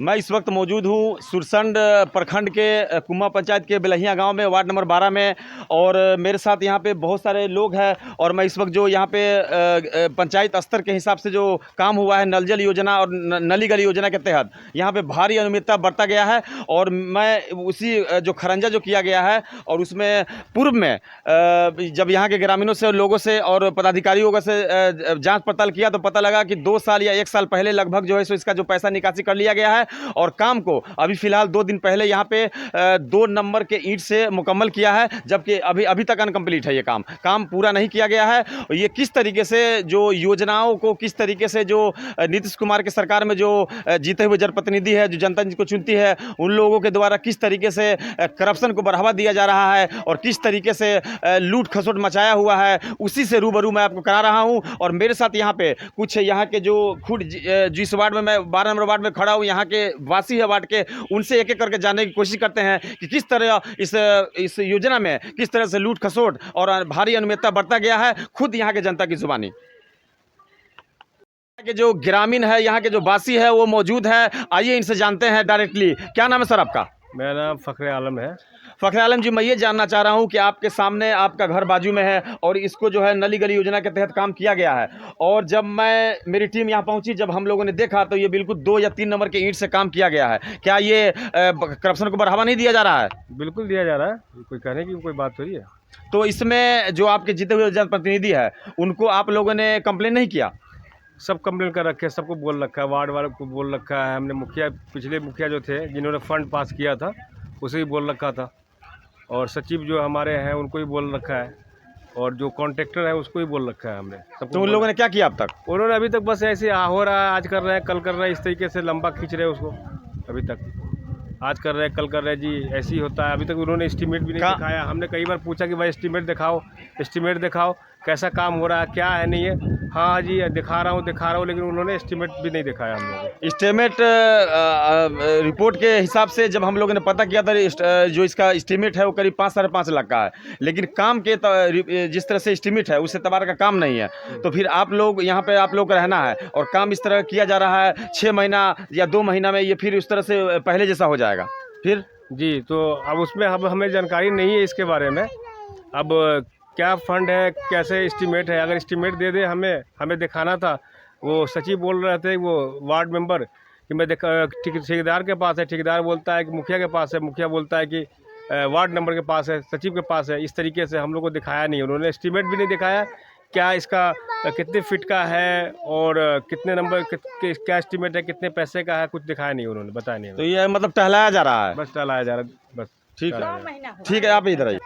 मैं इस वक्त मौजूद हूँ सुरसंड प्रखंड के कुम्मा पंचायत के बेलहिया गांव में, वार्ड नंबर 12 में। और मेरे साथ यहाँ पे बहुत सारे लोग हैं। और मैं इस वक्त जो यहाँ पे पंचायत स्तर के हिसाब से जो काम हुआ है नल जल योजना और नली गली योजना के तहत यहाँ पे भारी अनियमितता बरता गया है। और मैं उसी जो खरंजा जो किया गया है और उसमें पूर्व में जब यहाँ के ग्रामीणों से, लोगों से और पदाधिकारियों से जाँच पड़ताल किया तो पता लगा कि 2 साल या 1 साल पहले लगभग जो है सो इसका जो पैसा निकासी कर लिया गया है। और काम को अभी फिलहाल 2 दिन पहले यहाँ पे 2 नंबर के ईंट से मुकम्मल किया है, जबकि अभी तक अनकम्प्लीट है। ये काम पूरा नहीं किया गया है। और ये किस तरीके से जो योजनाओं को, किस तरीके से जो नीतीश कुमार के सरकार में जो जीते हुए जनप्रतिनिधि है, जो जनता जिसको चुनती है, उन लोगों के द्वारा किस तरीके से करप्शन को बढ़ावा दिया जा रहा है और किस तरीके से लूट खसोट मचाया हुआ है, उसी से रूबरू मैं आपको करा रहा हूँ। और मेरे साथ यहाँ पे कुछ यहाँ के जो खुद जिस वार्ड में मैं 12 नंबर वार्ड में खड़ा हूँ, यहाँ के वासी है वार्ड के, उनसे एक एक करके जानने की कोशिश करते हैं कि किस तरह इस योजना में किस तरह से लूट खसोट और भारी अनियमितता बरता गया है, खुद यहाँ के जनता की जुबानी। यहाँ के जो ग्रामीण है, यहाँ के जो वासी है, वो मौजूद है। आइए इनसे जानते हैं डायरेक्टली। क्या नाम है सर आपका? मेरा नाम फ़खरे आलम है। फ़खरे आलम जी, मैं ये जानना चाह रहा हूँ कि आपके सामने आपका घर बाजू में है और इसको जो है नली गली योजना के तहत काम किया गया है। और जब मेरी टीम यहाँ पहुँची, जब हम लोगों ने देखा तो ये बिल्कुल 2 या 3 नंबर के ईंट से काम किया गया है। क्या ये करप्शन को बढ़ावा नहीं दिया जा रहा है? बिल्कुल दिया जा रहा है, कोई कहने की कोई बात थोड़ी है। तो इसमें जो आपके जीते हुए जनप्रतिनिधि है, उनको आप लोगों ने कंप्लेन नहीं किया? सब कंप्लेन कर रखे हैं, सबको बोल रखा है, वार्ड वालों को बोल रखा है। हमने पिछले मुखिया जो थे जिन्होंने फंड पास किया था उसे भी बोल रखा था, और सचिव जो हमारे हैं उनको भी बोल रखा है, और जो कॉन्ट्रैक्टर है उसको भी बोल रखा है हमने। तो उन लोगों ने क्या किया अब तक? उन्होंने अभी तक बस ऐसे हो रहा है, आज कर रहे हैं कल कर रहे हैं, इस तरीके से लंबा खींच रहे हैं उसको। अभी तक आज कर रहे हैं कल कर रहे हैं जी, ऐसे ही होता है। अभी तक उन्होंने एस्टीमेट भी नहीं दिखाया। हमने कई बार पूछा कि भाई एस्टीमेट दिखाओ कैसा काम हो रहा है, क्या है नहीं है। हाँ जी दिखा रहा हूँ, लेकिन उन्होंने एस्टीमेट भी नहीं दिखाया हम लोगों। एस्टीमेट रिपोर्ट के हिसाब से जब हम लोगों ने पता किया था, जो इसका एस्टीमेट है वो करीब 5-5.5 लाख का है, लेकिन काम के जिस तरह से एस्टीमेट है उससे तबार का काम नहीं है। तो फिर आप लोग यहाँ पे आप लोग का रहना है और काम इस तरह किया जा रहा है 6 महीना या 2 महीना में, ये फिर उस तरह से पहले जैसा हो जाएगा फिर जी। तो अब उसमें अब हमें जानकारी नहीं है इसके बारे में। अब क्या फंड है, कैसे एस्टीमेट है, अगर एस्टीमेट दे दे हमें दिखाना था। वो सचिव बोल रहे थे, वो वार्ड मेंबर, कि मैं ठेकेदार के पास है, ठेकेदार बोलता है कि मुखिया के पास है, मुखिया बोलता है कि वार्ड नंबर के पास है, सचिव के पास है। इस तरीके से हम लोग को दिखाया नहीं, उन्होंने एस्टीमेट भी नहीं दिखाया। क्या इसका कितने फीट का है और कितने नंबर क्या एस्टीमेट है, कितने पैसे का है, कुछ दिखाया नहीं उन्होंने, बताया नहीं। तो ये मतलब टहलाया जा रहा है? बस टहलाया जा रहा है बस। ठीक है, आप इधर आइए।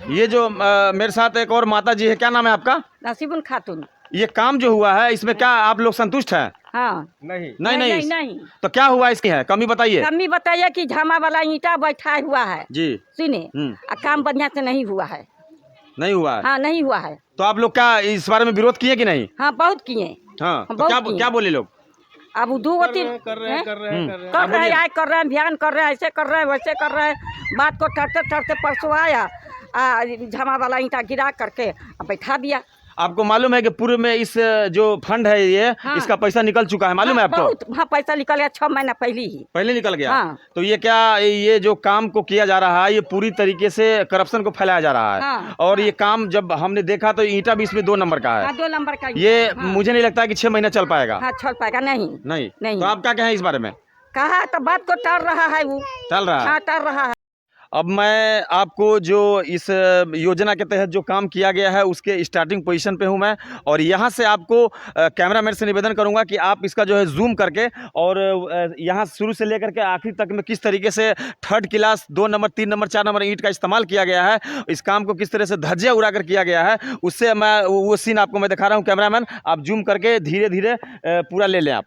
ये जो मेरे साथ एक और माता जी है, क्या नाम है आपका? नसीबुल खातून। ये काम जो हुआ है इसमें क्या आप लोग संतुष्ट हैं? हाँ। नहीं। तो क्या हुआ इसकी है कमी बताइए। कमी बताइए कि झामा वाला ईंटा बैठा हुआ है जी, सुने, काम बढ़िया से नहीं हुआ है। नहीं हुआ है? हाँ, नहीं हुआ है। तो आप लोग क्या इस बारे में विरोध किए कि नहीं? हाँ, बहुत किए। हाँ, तो क्या बोले लोग? अब 2 कर रहे हैं, ध्यान कर रहे हैं, ऐसे कर रहे हैं, वैसे कर रहे हैं। बात को टरते परसों आया, झामा वाला ईंटा गिरा करके बैठा दिया। आपको मालूम है कि पूर्व में इस जो फंड है ये, हाँ, इसका पैसा निकल चुका है, मालूम है आपको? हाँ, पैसा निकल गया 6 महीना पहले निकल गया। हाँ। तो ये क्या ये जो काम को किया जा रहा है ये पूरी तरीके से करप्शन को फैलाया जा रहा है। हाँ। और ये काम जब हमने देखा तो ईंटा भी इसमें 2 नंबर का है। हाँ, 2 नंबर का ये। हाँ। मुझे नहीं लगता है कि 6 महीना चल पाएगा। हाँ, चल पाएगा नहीं। तो आप क्या कहें इस बारे में? कहा तो बात को टल रहा है, वो टल रहा है। अब मैं आपको जो इस योजना के तहत जो काम किया गया है उसके स्टार्टिंग पोजीशन पे हूं मैं, और यहां से आपको कैमरामैन से निवेदन करूंगा कि आप इसका जो है जूम करके और यहां शुरू से लेकर के आखिर तक में किस तरीके से 3rd class 2 number 3 number 4 number ईंट का इस्तेमाल किया गया है, इस काम को किस तरह से धज्जियां उड़ाकर किया गया है, उससे मैं वो सीन आपको मैं दिखा रहा हूँ। कैमरामैन आप जूम करके धीरे धीरे पूरा ले लें आप।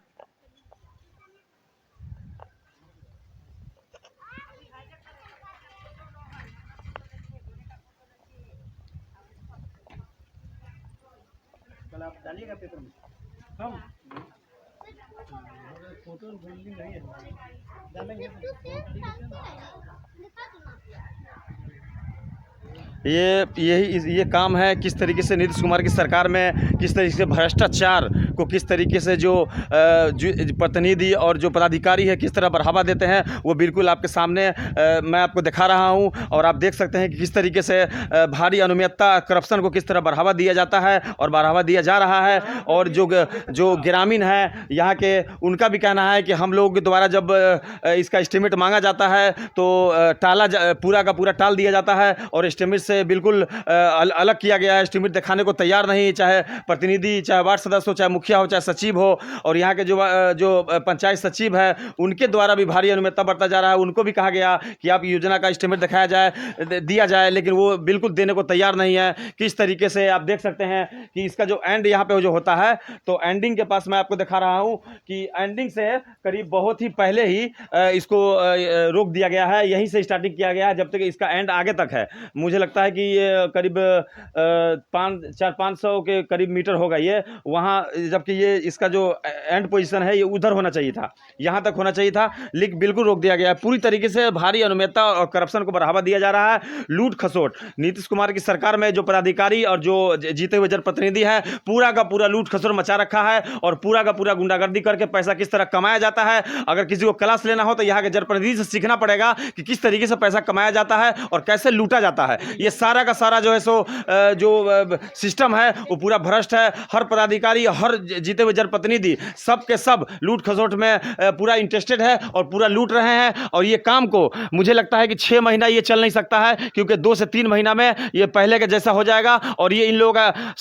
आप डालिएगा पेपर में, हम फोटो बिल्डिंग नहीं है, डालेंगे ये काम है किस तरीके से नीतीश कुमार की सरकार में किस तरीके से भ्रष्टाचार को किस तरीके से जो प्रतिनिधि और जो पदाधिकारी है किस तरह बढ़ावा देते हैं, वो बिल्कुल आपके सामने मैं आपको दिखा रहा हूँ। और आप देख सकते हैं कि किस तरीके से भारी अनियमितता, करप्शन को किस तरह बढ़ावा दिया जाता है और बढ़ावा दिया जा रहा है। और जो ग्रामीण हैं यहाँ के, उनका भी कहना है कि हम लोग द्वारा जब इसका एस्टीमेट मांगा जाता है तो पूरा का पूरा टाल दिया जाता है और एस्टीमेट से बिल्कुल अलग किया गया है। एस्टीमेट दिखाने को तैयार नहीं, चाहे प्रतिनिधि, चाहे वार्ड सदस्य हो, चाहे मुखिया हो, चाहे सचिव हो। और यहाँ के जो पंचायत सचिव है उनके द्वारा भी भारी अनियमितता बढ़ता जा रहा है। उनको भी कहा गया कि आप योजना का एस्टीमेट दिया जाए, लेकिन वो बिल्कुल देने को तैयार नहीं है। किस तरीके से आप देख सकते हैं कि इसका जो एंड यहाँ पे जो होता है, तो एंडिंग के पास मैं आपको दिखा रहा हूँ कि एंडिंग से करीब बहुत ही पहले ही इसको रोक दिया गया है। यहीं से स्टार्टिंग किया गया है, जब तक इसका एंड आगे तक है। मुझे लगता है कि ये करीब 400-500 के करीब मीटर होगा ये वहाँ, जबकि ये इसका जो एंड पोजीशन है ये उधर होना चाहिए था, यहाँ तक होना चाहिए था, लेकिन बिल्कुल रोक दिया गया है। पूरी तरीके से भारी अनियमितता और करप्शन को बढ़ावा दिया जा रहा है। लूट खसोट, नीतीश कुमार की सरकार में जो पदाधिकारी और जो जीते हुए जनप्रतिनिधि है, पूरा का पूरा लूट खसोट मचा रखा है और पूरा का पूरा गुंडागर्दी करके पैसा किस तरह कमाया जाता है। अगर किसी को क्लास लेना हो तो यहाँ के जनप्रतिनिधि से सीखना पड़ेगा कि किस तरीके से पैसा कमाया जाता है और कैसे लूटा जाता है। ये सारा का सारा जो है सो जो सिस्टम है वो पूरा भ्रष्ट है। हर पदाधिकारी, हर जीते हुए जनप्रतिनिधि सब के सब लूट खसोट में पूरा इंटरेस्टेड है और पूरा लूट रहे हैं। और ये काम को मुझे लगता है कि 6 महीना ये चल नहीं सकता है, क्योंकि 2 से 3 महीना में ये पहले के जैसा हो जाएगा। और ये इन लोगों का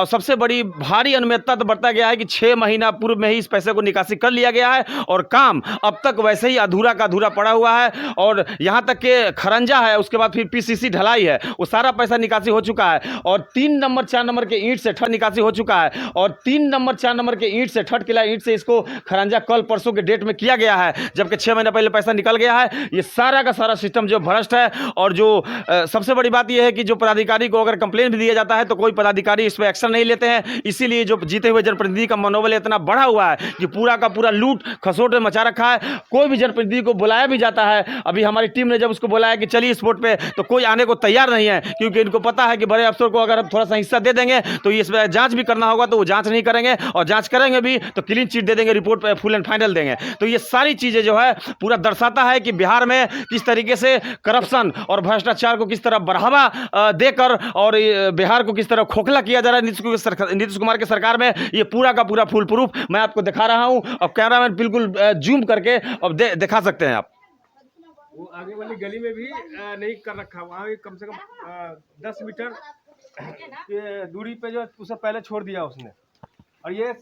सबसे बड़ी भारी अनियमितता तो बढ़ता गया है कि 6 महीना पूर्व में ही इस पैसे को निकासी कर लिया गया है और काम अब तक वैसे ही अधूरा का अधूरा पड़ा हुआ है। और यहाँ तक के खरंजा है, उसके बाद फिर पीसीसी ढलाई है, वो सारा पैसा निकासी हो चुका है। और 3 नंबर 4 नंबर के ईंट से ठट निकासी हो चुका है। और 3 नंबर 4 नंबर के ईंट से, ठट किला ईंट से इसको खरंजा कल परसों के डेट में किया गया है, जबकि 6 महीना पहले पैसा निकल गया है। ये सारा का सारा सिस्टम जो भ्रष्ट है। और जो सबसे बड़ी बात यह है कि जो पदाधिकारी को अगर कंप्लेंट भी दिया जाता है तो कोई पदाधिकारी इस पर एक्शन नहीं लेते हैं। इसीलिए जो जीते हुए जनप्रतिनिधि का मनोबल इतना बढ़ा हुआ है कि पूरा का पूरा लूट खसोट में मचा रखा है। कोई भी जनप्रतिनिधि को बुलाया भी जाता है, अभी हमारी टीम ने जब उसको बुलाया कि चलिए इस वोट पे, तो कोई आने को तैयार नहीं है, क्योंकि इनको पता है कि बड़े अफसर को अगर थोड़ा सा हिस्सा दे देंगे तो इसमें जांच भी करना होगा, तो वो जांच नहीं करेंगे, और जांच करेंगे भी तो क्लीन चिट दे देंगे, रिपोर्ट पे फुल एंड फाइनल देंगे। तो ये सारी चीज़ें जो है पूरा दर्शाता है कि बिहार में किस तरीके से करप्शन और भ्रष्टाचार को किस तरह बढ़ावा देकर और बिहार को किस तरह खोखला किया जा रहा है नीतीश कुमार की सरकार में। ये पूरा का पूरा फुल प्रूफ मैं आपको दिखा रहा हूँ, और कैमरामैन बिल्कुल जूम करके अब दिखा सकते हैं आप। वो आगे वाली गली में भी नहीं कर रखा, वहाँ भी कम से कम 10 मीटर के दूरी पे जो उसे पहले छोड़ दिया उसने। और ये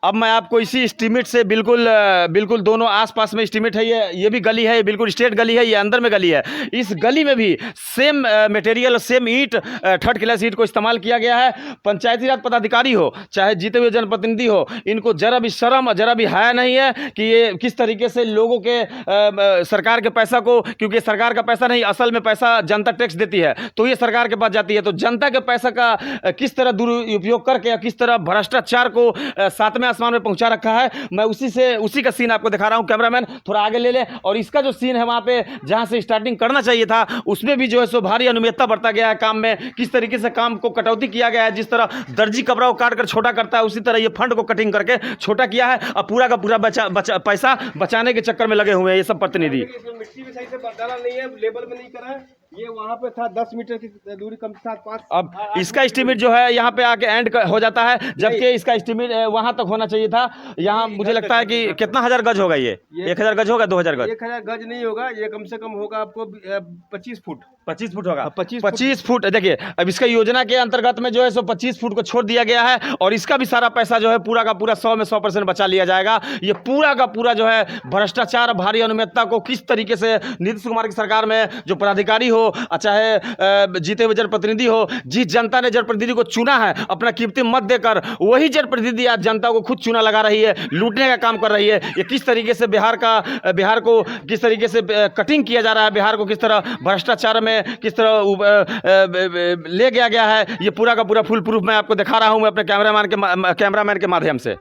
अब मैं आपको इसी एस्टीमेट से बिल्कुल दोनों आसपास में एस्टीमेट है, ये भी गली है, ये बिल्कुल स्ट्रेट गली है, ये अंदर में गली है। इस गली में भी सेम मटेरियल, सेम ईंट, थर्ड क्लास ईंट को इस्तेमाल किया गया है। पंचायती राज पदाधिकारी हो चाहे जीते हुए जनप्रतिनिधि हो, इनको जरा भी शर्म, जरा भी हया नहीं है कि ये किस तरीके से लोगों के सरकार के पैसा को, क्योंकि सरकार का पैसा नहीं, असल में पैसा जनता टैक्स देती है तो ये सरकार के पास जाती है, तो जनता के पैसा का किस तरह दुरुपयोग करके, किस तरह भ्रष्टाचार को सातवें आसमान में पहुंचा रखा है। मैं उसी का सीन आपको दिखा रहा हूं। कैमरामैन थोड़ा आगे ले ले। और इसका जो सीन है वहां पे जहां से स्टार्टिंग करना चाहिए था, उसमें भी जो है सो भारी अनियमितता बढ़ता गया है काम में। किस तरीके से काम को कटौती किया गया है, जिस तरह दर्जी कपड़ा को काट कर छोटा करता है, उसी तरह ये फंड को कटिंग करके छोटा किया है। अब पूरा का पूरा पैसा बचाने के चक्कर में लगे हुए हैं ये सब प्रतिनिधि। मिट्टी भी सही से डाला नहीं है, लेबल में नहीं करा है। ये वहाँ पे था 10 मीटर की दूरी, कम से 5। अब इसका एस्टीमेट जो है यहाँ पे आके एंड हो जाता है, जबकि इसका एस्टीमेट वहाँ तक होना चाहिए था। यहाँ मुझे लगता है कि कितना 1000 गज होगा, ये 1000 गज होगा, 2000 गज? 1000 गज नहीं होगा, ये कम से कम होगा आपको 25 फुट। 25 फुट होगा, 25 फुट। देखिए अब इसका योजना के अंतर्गत में जो है सो 25 फुट को छोड़ दिया गया है, और इसका भी सारा पैसा जो है पूरा का पूरा 100 में 100% बचा लिया जाएगा। ये पूरा का पूरा जो है भ्रष्टाचार, भारी अनियमितता को किस तरीके से नीतीश कुमार की सरकार में जो पदाधिकारी हो, चाहे जीते हुए जनप्रतिनिधि हो, जिस जनता ने जनप्रतिनिधि को चुना है अपना कीमती मत देकर, वही जनप्रतिनिधि आज जनता को खुद चुना लगा रही है, लूटने का काम कर रही है। ये किस तरीके से बिहार को किस तरीके से कटिंग किया जा रहा है, बिहार को किस तरह भ्रष्टाचार में किस तरह ले गया है, ये पूरा का पूरा फुल प्रूफ मैं आपको दिखा रहा हूं मैं अपने कैमरामैन के माध्यम से।